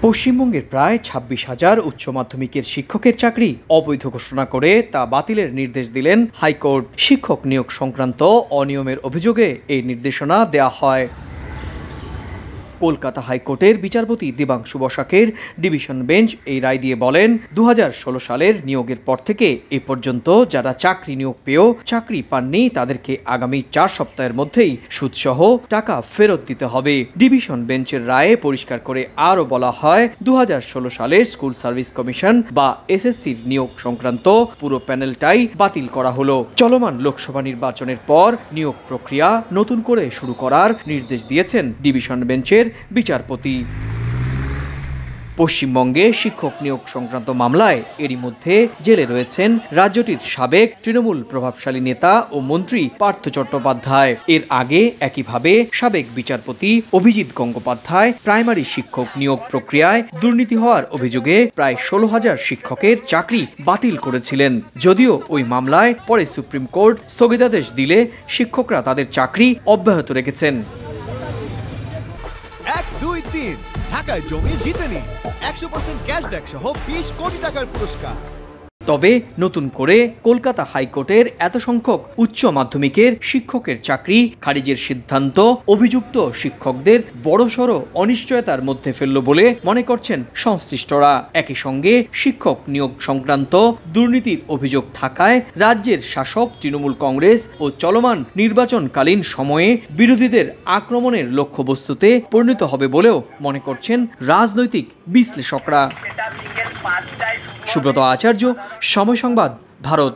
পশ্চিমবঙ্গের প্রায় ২৬,০০০ উচ্চ মাধ্যমিকের শিক্ষকের চাকরি অবৈধ ঘোষণা করে তা বাতিলের নির্দেশ দিলেন হাইকোর্ট। শিক্ষক নিয়োগ সংক্রান্ত অনিয়মের অভিযোগে এই নির্দেশনা দেয়া হয়। কলকাতা হাইকোর্টের বিচারপতি দেবাংশু বসাকের ডিভিশন বেঞ্চ এই রায় দিয়ে বলেন, ২০১৬ সালের নিয়োগের পর থেকে এ পর্যন্ত যারা চাকরি নিয়োগ পেয়েও চাকরি পাননি তাদেরকে আগামী ৪ সপ্তাহের মধ্যেই সুদসহ টাকা ফেরত দিতে হবে। ডিভিশন বেঞ্চের রায়ে পরিষ্কার করে আরও বলা হয়, ২০১৬ সালের স্কুল সার্ভিস কমিশন বা এসএসসির নিয়োগ সংক্রান্ত পুরো প্যানেলটাই বাতিল করা হলো। চলমান লোকসভা নির্বাচনের পর নিয়োগ প্রক্রিয়া নতুন করে শুরু করার নির্দেশ দিয়েছেন ডিভিশন বেঞ্চের বিচারপতি। পশ্চিমবঙ্গে শিক্ষক নিয়োগ সংক্রান্ত মামলায় এরই মধ্যে জেলে রয়েছেন রাজ্যটির সাবেক তৃণমূল প্রভাবশালী নেতা ও মন্ত্রী পার্থ চট্টোপাধ্যায়। এর আগে একইভাবে সাবেক বিচারপতি অভিজিৎ গঙ্গোপাধ্যায় প্রাইমারি শিক্ষক নিয়োগ প্রক্রিয়ায় দুর্নীতি হওয়ার অভিযোগে প্রায় ১৬,০০০ শিক্ষকের চাকরি বাতিল করেছিলেন। যদিও ওই মামলায় পরে সুপ্রিম কোর্ট স্থগিতাদেশ দিলে শিক্ষকরা তাদের চাকরি অব্যাহত রেখেছেন। ১, ২, ৩ ঢাকায় জমি জিতে নিন ১০০% ক্যাশব্যাক সহ ২০ কোটি টাকার পুরস্কার। তবে নতুন করে কলকাতা হাইকোর্টের এত সংখ্যক উচ্চ মাধ্যমিকের শিক্ষকের চাকরি খারিজের সিদ্ধান্ত অভিযুক্ত শিক্ষকদের বড়সড় অনিশ্চয়তার মধ্যে ফেলল বলে মনে করছেন সংশ্লিষ্টরা। একই সঙ্গে শিক্ষক নিয়োগ সংক্রান্ত দুর্নীতির অভিযোগ থাকায় রাজ্যের শাসক তৃণমূল কংগ্রেস ও চলমান নির্বাচনকালীন সময়ে বিরোধীদের আক্রমণের লক্ষ্যবস্তুতে পরিণত হবে বলেও মনে করছেন রাজনৈতিক বিশ্লেষকরা। সুব্রত আচার্য, সময় সংবাদ, ভারত।